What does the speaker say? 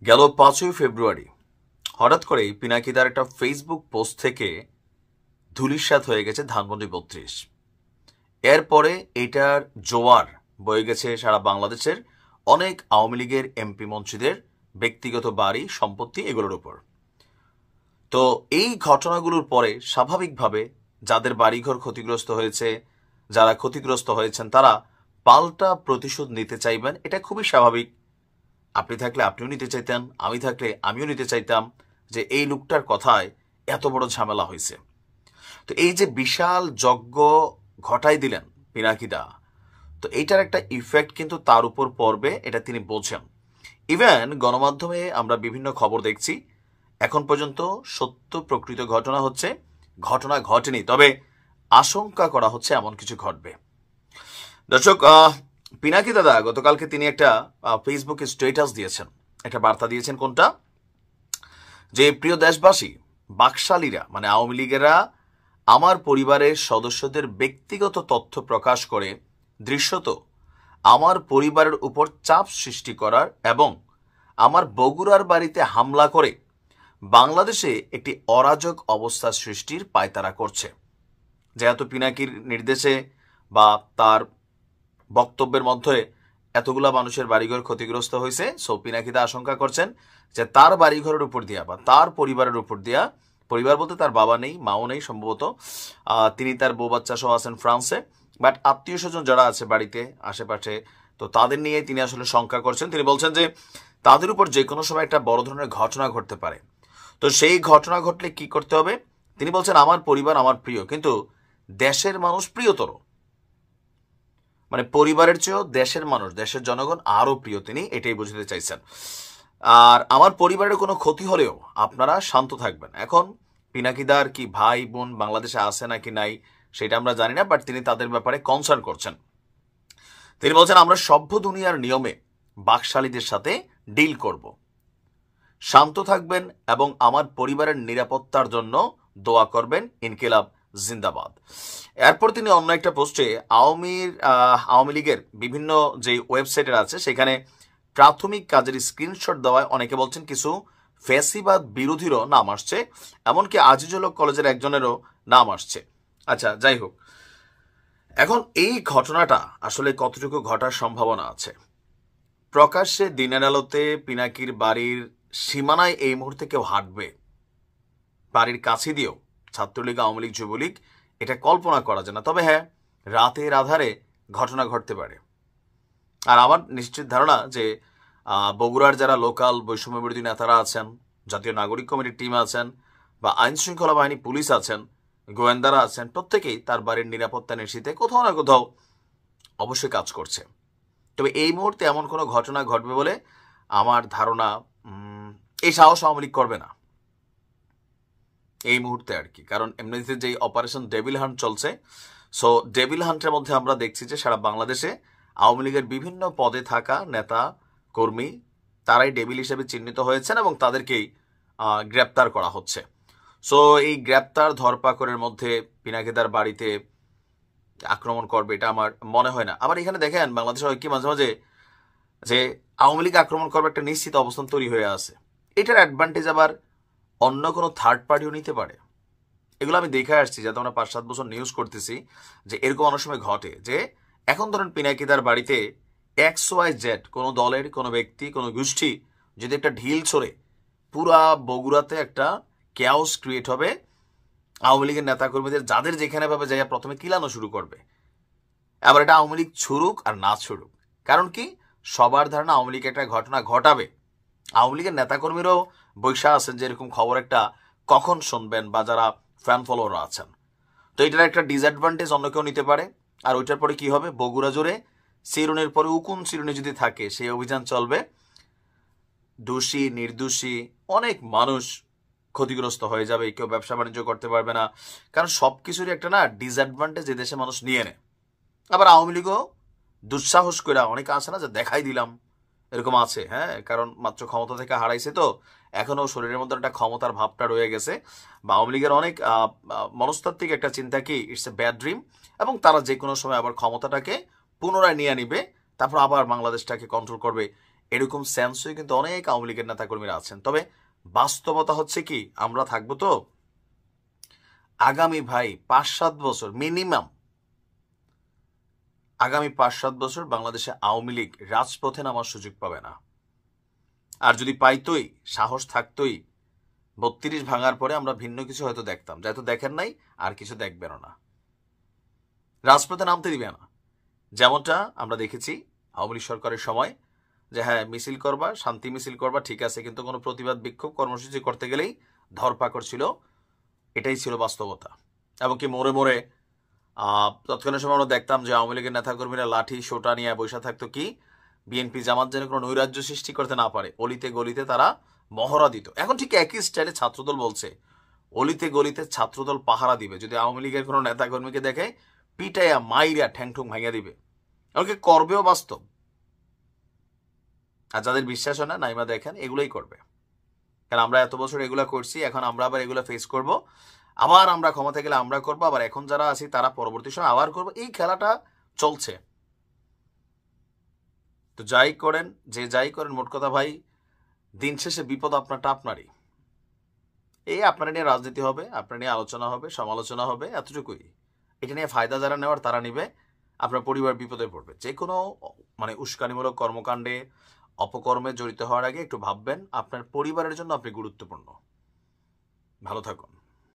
গেল ৫ই ফেব্রুয়ারি হঠাৎ করেই পিনাকিদার একটা ফেসবুক পোস্ট থেকে ধূলিসাৎ হয়ে গেছে ধানমন্ডি ৩২। এরপরে এটার জোয়ার বয়ে গেছে সারা বাংলাদেশের অনেক আওয়ামী লীগের এমপি মন্ত্রীদের ব্যক্তিগত বাড়ি সম্পত্তি এগুলোর উপর। তো এই ঘটনাগুলোর পরে স্বাভাবিকভাবে যাদের বাড়িঘর ক্ষতিগ্রস্ত হয়েছে, যারা ক্ষতিগ্রস্ত হয়েছেন তারা পাল্টা প্রতিশোধ নিতে চাইবেন। এটা খুবই স্বাভাবিক। আপনি থাকলে আপনিও নিতে চাইতেন, আমি থাকলে আমিও নিতে চাইতাম যে এই লোকটার কথায় এত বড় ঝামেলা হয়েছে। তো এই যে বিশাল যজ্ঞ ঘটাই দিলেন পিনাকিদা, তো এইটার একটা ইফেক্ট কিন্তু তার উপর পড়বে, এটা তিনি বোঝেন। ইভেন গণমাধ্যমে আমরা বিভিন্ন খবর দেখছি, এখন পর্যন্ত সত্য প্রকৃত ঘটনা হচ্ছে ঘটনা ঘটেনি, তবে আশঙ্কা করা হচ্ছে এমন কিছু ঘটবে। দর্শক, পিনাকি দাদা গতকালকে তিনি একটা ফেসবুকে স্ট্যাটাস দিয়েছেন, একটা বার্তা দিয়েছেন। কোনটা? যে প্রিয় দেশবাসী, বাকশালীরা মানে আওয়ামী লীগেরা আমার পরিবারের সদস্যদের ব্যক্তিগত তথ্য প্রকাশ করে দৃশ্যত আমার পরিবারের উপর চাপ সৃষ্টি করার এবং আমার বগুড়ার বাড়িতে হামলা করে বাংলাদেশে একটি অরাজক অবস্থা সৃষ্টির পায়তারা করছে। যেহেতু পিনাকির নির্দেশে বা তার বক্তব্যের মধ্যে এতগুলা মানুষের বাড়িঘর ক্ষতিগ্রস্ত হয়েছে, সো পিনাকিদা আশঙ্কা করছেন যে তার বাড়িঘরের উপর দিয়া বা তার পরিবারের উপর দিয়া, পরিবার বলতে তার বাবা নেই, মাও নেই সম্ভবত, তিনি তার বউ বাচ্চা সহ আছেন ফ্রান্সে, বাট আত্মীয় স্বজন যারা আছে বাড়িতে আশেপাশে, তো তাদের নিয়ে তিনি আসলে শঙ্কা করছেন। তিনি বলছেন যে তাদের উপর যে কোনো সময় একটা বড় ধরনের ঘটনা ঘটতে পারে। তো সেই ঘটনা ঘটলে কি করতে হবে? তিনি বলছেন আমার পরিবার আমার প্রিয়, কিন্তু দেশের মানুষ প্রিয়তর, মানে পরিবারের চেয়েও দেশের মানুষ, দেশের জনগণ আরো প্রিয়, তিনি এটাই বুঝতে চাইছেন। আর আমার পরিবারের কোনো ক্ষতি হলেও আপনারা শান্ত থাকবেন। এখন পিনাকিদার কি ভাই বোন বাংলাদেশে আছে নাকি নাই সেটা আমরা জানি না, বাট তিনি তাদের ব্যাপারে কনসার্ন করছেন। তিনি বলছেন আমরা সভ্য দুনিয়ার নিয়মে বাকশালীদের সাথে ডিল করব, শান্ত থাকবেন এবং আমার পরিবারের নিরাপত্তার জন্য দোয়া করবেন, ইনকিলাব জিন্দাবাদ। এরপর তিনি অন্য একটা পোস্টে আওয়ামী লীগের বিভিন্ন যে ওয়েবসাইটের আছে সেখানে প্রাথমিক কাজের স্ক্রিনশট দেওয়ায় অনেকে বলছেন কিছু ফ্যাসিবাদ বিরোধীরও নাম আসছে, এমনকি আজিজুল হক কলেজের একজনেরও নাম আসছে। আচ্ছা, যাই হোক, এখন এই ঘটনাটা আসলে কতটুকু ঘটার সম্ভাবনা আছে? প্রকাশ্যে দিনের আলোতে পিনাকির বাড়ির সীমানায় এই মুহূর্তে কেউ হাঁটবে, বাড়ির কাছে দিয়েও ছাত্রলীগ, আওয়ামী লীগ, যুবলীগ, এটা কল্পনা করা যায় না। তবে হ্যাঁ, রাতের আধারে ঘটনা ঘটতে পারে। আর আমার নিশ্চিত ধারণা যে বগুড়ার যারা লোকাল বৈষম্য বিরোধী নেতারা আছেন, জাতীয় নাগরিক কমিটির টিম আছেন, বা আইন শৃঙ্খলা বাহিনী পুলিশ আছেন, গোয়েন্দারা আছেন, প্রত্যেকেই তার বাড়ির নিরাপত্তা নিশ্চিতে কোথাও না কোথাও অবশ্যই কাজ করছে। তবে এই মুহূর্তে এমন কোনো ঘটনা ঘটবে বলে আমার ধারণা এই সাহস আওয়ামী লীগ করবে না এই মুহূর্তে আর কি। কারণ এমনিতে যে অপারেশন ডেভিল হান্ট চলছে, সো ডেভিল হান্টের মধ্যে আমরা দেখছি যে সারা বাংলাদেশে আওয়ামী লীগের বিভিন্ন পদে থাকা নেতা কর্মী তারাই ডেভিল হিসেবে চিহ্নিত হয়েছেন এবং তাদেরকেই গ্রেপ্তার করা হচ্ছে। সো এই গ্রেপ্তার ধরপাকড়ের মধ্যে পিনাকিদার বাড়িতে আক্রমণ করবে এটা আমার মনে হয় না। আবার এখানে দেখেন বাংলাদেশে হয় কি মাঝে মাঝে যে আওয়ামী লীগ আক্রমণ করবে একটা নিশ্চিত অবস্থান তৈরি হয়ে আছে, এটার অ্যাডভান্টেজ আবার অন্য কোনো থার্ড পার্টিও নিতে পারে। এগুলো আমি দেখে আসছি, যাতে আমরা ৫-৭ বছর নিউজ করতেছি যে এরকম অনেক সময় ঘটে যে এখন ধরেন পিনাকিদার বাড়িতে XYZ কোনো দলের কোনো ব্যক্তি কোনো গোষ্ঠী যদি একটা ঢিল ছড়ে, পুরা বগুড়াতে একটা ক্যাওস ক্রিয়েট হবে। আওয়ামী লীগের নেতাকর্মীদের যাদের যেখানে ভাবে যাইয়া প্রথমে কিলানো শুরু করবে। আবার এটা আওয়ামী লীগ ছুড়ুক আর না ছুড়ুক, কারণ কি সবার ধারণা আওয়ামী লীগ একটা ঘটনা ঘটাবে। আওয়ামী লীগের নেতাকর্মীরাও বৈশা আছেন যে এরকম খবর একটা কখন শুনবেন, বা যারা ফ্যান ফলোয়াররা আছেন। তো এটার একটা ডিসঅ্যাডভান্টেজ অন্য কেউ নিতে পারে। আর ওইটার পরে কি হবে, বগুড়া জুড়ে চিরুনির পরে উকুন চিরুনি যদি থাকে সেই অভিযান চলবে। দোষী নির্দোষী অনেক মানুষ ক্ষতিগ্রস্ত হয়ে যাবে, কেউ ব্যবসা বাণিজ্য করতে পারবে না, কারণ সব কিছুরই একটা না ডিসঅ্যাডভান্টেজ এই দেশে মানুষ নিয়ে নেয়। আবার আওয়ামী লীগও দুঃসাহস করে অনেকে আছে না যে দেখাই দিলাম, এরকম আছে। হ্যাঁ, কারণ মাত্র ক্ষমতা থেকে হারাইছে, তো এখনো শরীরের মধ্যে একটা ক্ষমতার ভাবটা রয়ে গেছে। বা আওয়ামী লীগের অনেক মনস্তাত্ত্বিক একটা চিন্তা কি ইটস এ ব্যাড ড্রিম, এবং তারা যে কোনো সময় আবার ক্ষমতাটাকে পুনরায় নিয়ে নিবে, তারপর আবার বাংলাদেশটাকে কন্ট্রোল করবে, এরকম সেন্সই কিন্তু অনেক আওয়ামী লীগের নেতাকর্মীরা আছেন। তবে বাস্তবতা হচ্ছে কি, আমরা থাকবো তো আগামী ভাই 5-7 বছর মিনিমাম, আগামী 5-7 বছর বাংলাদেশে আওয়ামী লীগ রাজপথে নামার সুযোগ পাবে না। আর যদি পাইতই, সাহস থাকতই, 32 ভাঙার পরে আমরা ভিন্ন কিছু হয়তো দেখতাম, যেহেতু দেখেন নাই আর কিছু দেখবেনও না, রাজপথে নামতে দিবে না। যেমনটা আমরা দেখেছি আওয়ামী লীগ সরকারের সময়, যে হ্যাঁ মিছিল করবা, শান্তি মিছিল করবা, ঠিক আছে, কিন্তু কোনো প্রতিবাদ বিক্ষোভ কর্মসূচি করতে গেলেই ধরপাকড় ছিল। এটাই ছিল বাস্তবতা। এমনকি মোড়ে মোড়ে তৎকালীন সময় আমরা দেখতাম যে আওয়ামী লীগের নেতাকর্মীরা লাঠি সোটা নিয়ে বসে থাকতো, কি বিএনপি জামাত যেন কোনো নৈরাজ্য সৃষ্টি করতে না পারে, অলিতে গলিতে তারা মহড়া দিত। এখন ঠিক একই স্টাইলে ছাত্রদল বলছে অলিতে গলিতে ছাত্রদল পাহারা দিবে, যদি আওয়ামী লীগের কোনো নেতাকর্মীকে দেখে পিটাইয়া মাইরা ঠ্যাংঠুং ভাঙিয়া দিবে। এমনকি করবেও বাস্তব। আর যাদের বিশ্বাস হয় না, নাইমা দেখেন এগুলোই করবে, কারণ আমরা এত বছর এগুলা করছি, এখন আমরা আবার এগুলো ফেস করব, আবার আমরা ক্ষমতা গেলে আমরা করবো, আবার এখন যারা আছি তারা পরবর্তী সময় আবার করবো। এই খেলাটা চলছে। তো যাই করেন, যে যাই করেন, মোট কথা ভাই দিন শেষে বিপদ আপনারটা আপনারই। এই আপনারা নিয়ে রাজনীতি হবে, আপনার নিয়ে আলোচনা হবে, সমালোচনা হবে, এতটুকুই। এটা নিয়ে ফায়দা যারা নেওয়ার তারা নিবে, আপনার পরিবার বিপদে পড়বে। যে কোনো মানে উস্কানিমূলক কর্মকাণ্ডে, অপকর্মে জড়িত হওয়ার আগে একটু ভাববেন আপনার পরিবারের জন্য আপনি গুরুত্বপূর্ণ। ভালো থাকুন।